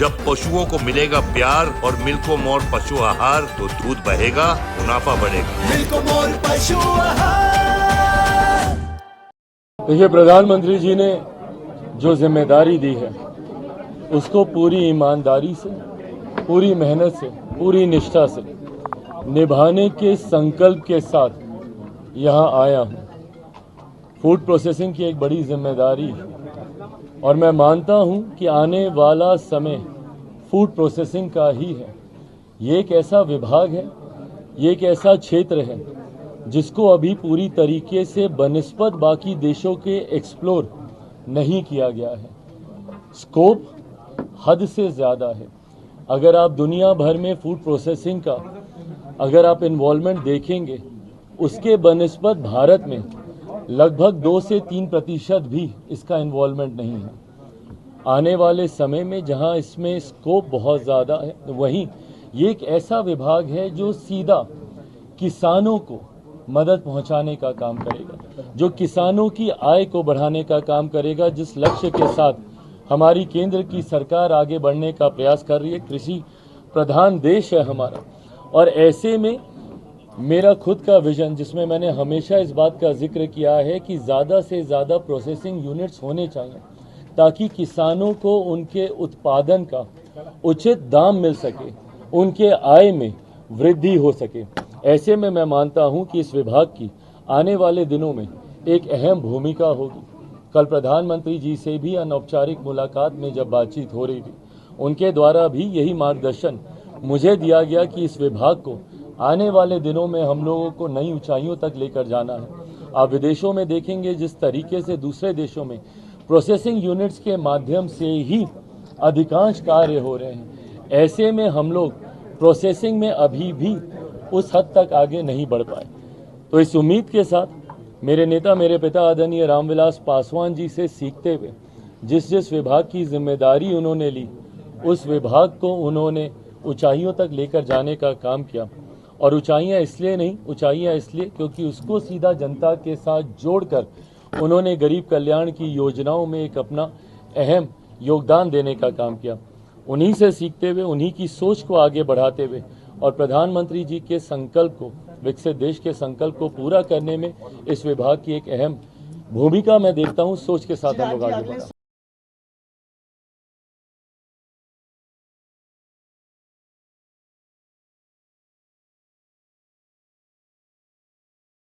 जब पशुओं को मिलेगा प्यार और मिल्को मोर पशु आहार तो दूध बहेगा, मुनाफा बढ़ेगा। मिल्को मोर पशु आहार। देखिए, प्रधानमंत्री जी ने जो जिम्मेदारी दी है उसको पूरी ईमानदारी से, पूरी मेहनत से, पूरी निष्ठा से निभाने के संकल्प के साथ यहाँ आया हूँ। फूड प्रोसेसिंग की एक बड़ी जिम्मेदारी है और मैं मानता हूँ कि आने वाला समय फूड प्रोसेसिंग का ही है। ये एक ऐसा विभाग है, ये एक ऐसा क्षेत्र है जिसको अभी पूरी तरीके से बनिस्बत बाकी देशों के एक्सप्लोर नहीं किया गया है। स्कोप हद से ज़्यादा है। अगर आप दुनिया भर में फूड प्रोसेसिंग का अगर आप इन्वॉल्वमेंट देखेंगे, उसके बनिस्बत भारत में लगभग 2 से 3% भी इसका इन्वॉल्वमेंट नहीं है। आने वाले समय में जहां इसमें स्कोप बहुत ज़्यादा है, वहीं ये एक ऐसा विभाग है जो सीधा किसानों को मदद पहुंचाने का काम करेगा, जो किसानों की आय को बढ़ाने का काम करेगा, जिस लक्ष्य के साथ हमारी केंद्र की सरकार आगे बढ़ने का प्रयास कर रही है। कृषि प्रधान देश है हमारा, और ऐसे में मेरा खुद का विजन, जिसमें मैंने हमेशा इस बात का जिक्र किया है कि ज़्यादा से ज़्यादा प्रोसेसिंग यूनिट्स होने चाहिए ताकि किसानों को उनके उत्पादन का उचित दाम मिल सके, उनके आय में वृद्धि हो सके। ऐसे में मैं मानता हूं कि इस विभाग की आने वाले दिनों में एक अहम भूमिका होगी। कल प्रधानमंत्री जी से भी अनौपचारिक मुलाकात में जब बातचीत हो रही थी, उनके द्वारा भी यही मार्गदर्शन मुझे दिया गया कि इस विभाग को आने वाले दिनों में हम लोगों को नई ऊंचाइयों तक लेकर जाना है। आप विदेशों में देखेंगे जिस तरीके से दूसरे देशों में प्रोसेसिंग यूनिट्स के माध्यम से ही अधिकांश कार्य हो रहे हैं, ऐसे में हम लोग प्रोसेसिंग में अभी भी उस हद तक आगे नहीं बढ़ पाए। तो इस उम्मीद के साथ मेरे नेता, मेरे पिता आदरणीय रामविलास पासवान जी से सीखते हुए जिस विभाग की जिम्मेदारी उन्होंने ली, उस विभाग को उन्होंने ऊंचाइयों तक लेकर जाने का काम किया। और ऊंचाइयां इसलिए नहीं, ऊंचाइयां इसलिए क्योंकि उसको सीधा जनता के साथ जोड़कर उन्होंने गरीब कल्याण की योजनाओं में एक अपना अहम योगदान देने का काम किया। उन्हीं से सीखते हुए, उन्हीं की सोच को आगे बढ़ाते हुए और प्रधानमंत्री जी के संकल्प को, विकसित देश के संकल्प को पूरा करने में इस विभाग की एक अहम भूमिका मैं देखता हूँ। सोच के साथ हम लोग आगे बढ़ा।